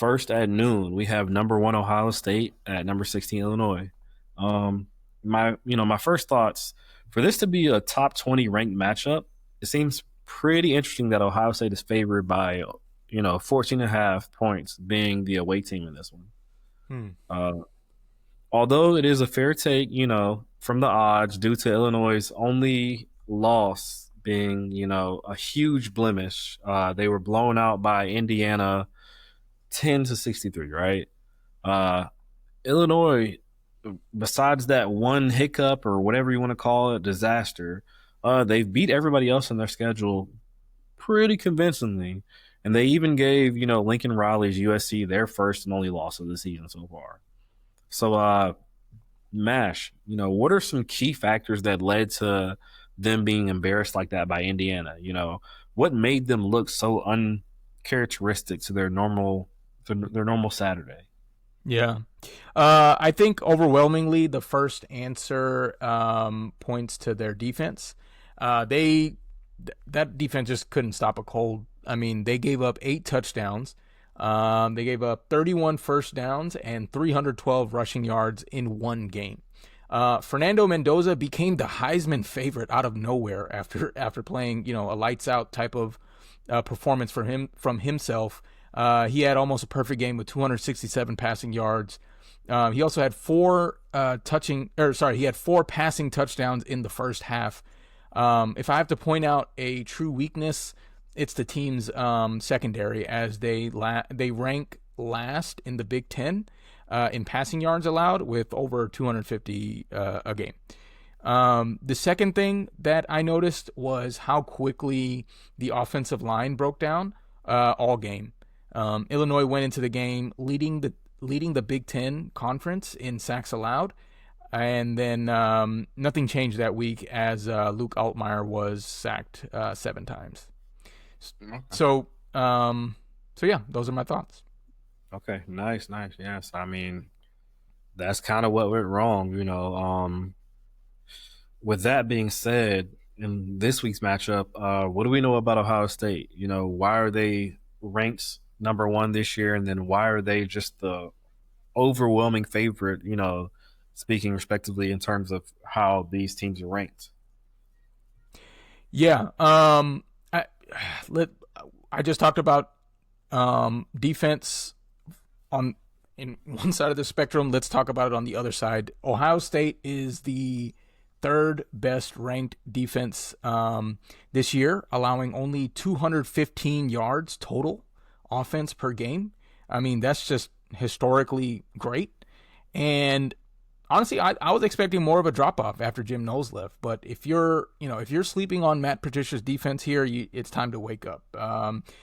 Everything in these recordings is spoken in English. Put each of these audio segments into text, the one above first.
first at noon, we have number one Ohio State at number 16 Illinois. Um, my first thoughts for this to be a top 20 ranked matchup. It seems pretty interesting that Ohio State is favored by 14 and a half points, being the away team in this one. Hmm. Uh, Although it is a fair take, from the odds due to Illinois' only loss being, a huge blemish. They were blown out by Indiana 10-63, right? Uh, Illinois, besides that one hiccup or whatever you want to call it, disaster, they've beat everybody else in their schedule pretty convincingly. And they even gave, Lincoln Riley's USC their first and only loss of the season so far. So, Mash, what are some key factors that led to them being embarrassed like that by Indiana? What made them look so uncharacteristic to their normal Saturday? Yeah. I think overwhelmingly the first answer points to their defense. That defense just couldn't stop a cold. I mean, they gave up 8 touchdowns. They gave up 31 first downs and 312 rushing yards in one game. Fernando Mendoza became the Heisman favorite out of nowhere after playing a lights out type of performance from himself. He had almost a perfect game with 267 passing yards. He also had he had 4 passing touchdowns in the first half. If I have to point out a true weakness, it's the team's secondary, as they rank last in the Big Ten in passing yards allowed with over 250 a game. The second thing that I noticed was how quickly the offensive line broke down all game. Illinois went into the game leading the Big Ten conference in sacks allowed, and then nothing changed that week as Luke Altmaier was sacked 7 times. Okay. So yeah, those are my thoughts. Okay. Nice. Nice. Yes. I mean, that's kind of what went wrong. With that being said, in this week's matchup, what do we know about Ohio State? Why are they ranked number one this year, and then why are they just the overwhelming favorite? Speaking respectively in terms of how these teams are ranked. Yeah. I let I just talked about defense on in one side of the spectrum. Let's talk about it on the other side. Ohio State is the third best ranked defense this year, allowing only 215 yards total offense per game. I mean, that's just historically great. And honestly, I was expecting more of a drop off after Jim Knowles left. But if you're sleeping on Matt Patricia's defense here, it's time to wake up.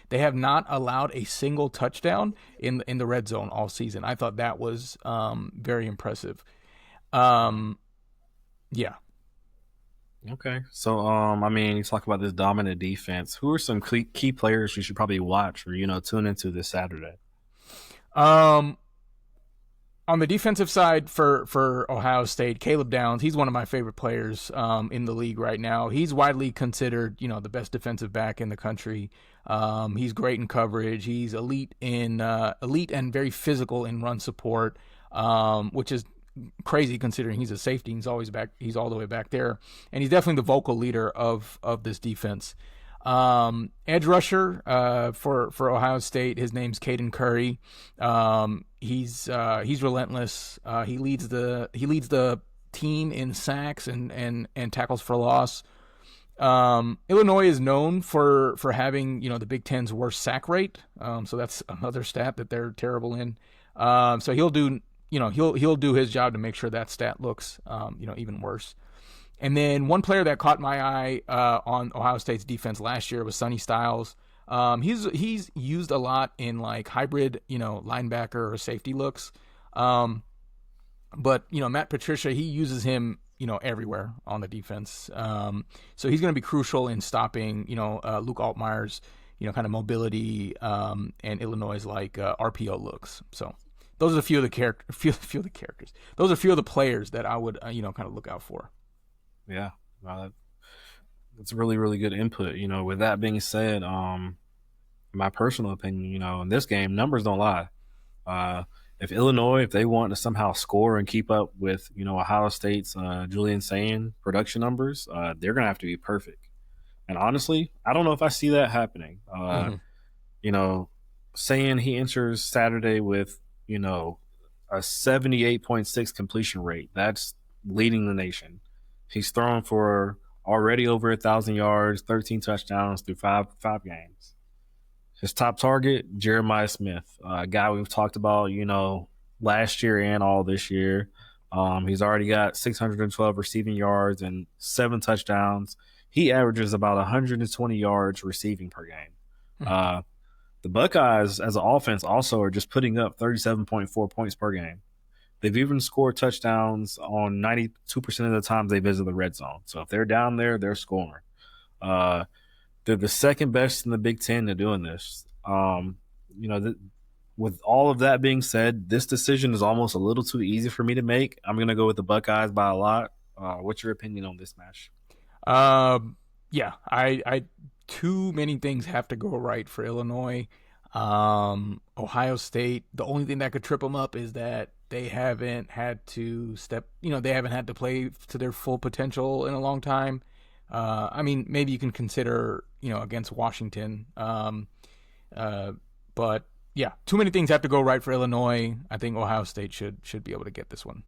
They have not allowed a single touchdown in the red zone all season. I thought that was very impressive. Um, yeah. Okay. So, you talk about this dominant defense. Who are some key players you should probably watch or, tune into this Saturday? Um, on the defensive side for Ohio State, Caleb Downs, he's one of my favorite players in the league right now. He's widely considered, the best defensive back in the country. He's great in coverage. He's elite and very physical in run support, which is crazy considering he's a safety. He's always back. He's all the way back there, and he's definitely the vocal leader of this defense. Edge rusher for Ohio State. His name's Caden Curry. He's relentless. He leads the team in sacks and tackles for loss. Illinois is known for having the Big Ten's worst sack rate. So that's another stat that they're terrible in. So he'll do his job to make sure that stat looks even worse. And then one player that caught my eye on Ohio State's defense last year was Sonny Styles. He's used a lot in like hybrid, linebacker or safety looks. But Matt Patricia, he uses him, everywhere on the defense. So he's going to be crucial in stopping, Luke Altmaier's, kind of mobility and Illinois' RPO looks. So those are a few of the few of the characters. Those are a few of the players that I would, kind of look out for. Yeah. That's really, really good input. With that being said, my personal opinion, in this game, numbers don't lie. Uh, if Illinois, if they want to somehow score and keep up with Ohio State's Julian Sayin production numbers, they're gonna have to be perfect. And honestly, I don't know if I see that happening. Mm-hmm. You know, Saying he enters Saturday with a 78.6 completion rate. That's leading the nation. He's thrown for already over 1,000 yards, 13 touchdowns through five games. His top target, Jeremiah Smith, a guy we've talked about, last year and all this year. He's already got 612 receiving yards and 7 touchdowns. He averages about 120 yards receiving per game. Uh, the Buckeyes, as an offense, also are just putting up 37.4 points per game. They've even scored touchdowns on 92% of the times they visit the red zone. So if they're down there, they're scoring. Uh, they're the second best in the Big Ten at doing this. You know, th- with all of that being said, this decision is almost a little too easy for me to make. I'm going to go with the Buckeyes by a lot. What's your opinion on this match? Um, yeah, too many things have to go right for Illinois. Ohio State, the only thing that could trip them up is that they haven't had to they haven't had to play to their full potential in a long time. I mean, maybe you can consider, against Washington. Uh, but yeah, too many things have to go right for Illinois. I think Ohio State should be able to get this one.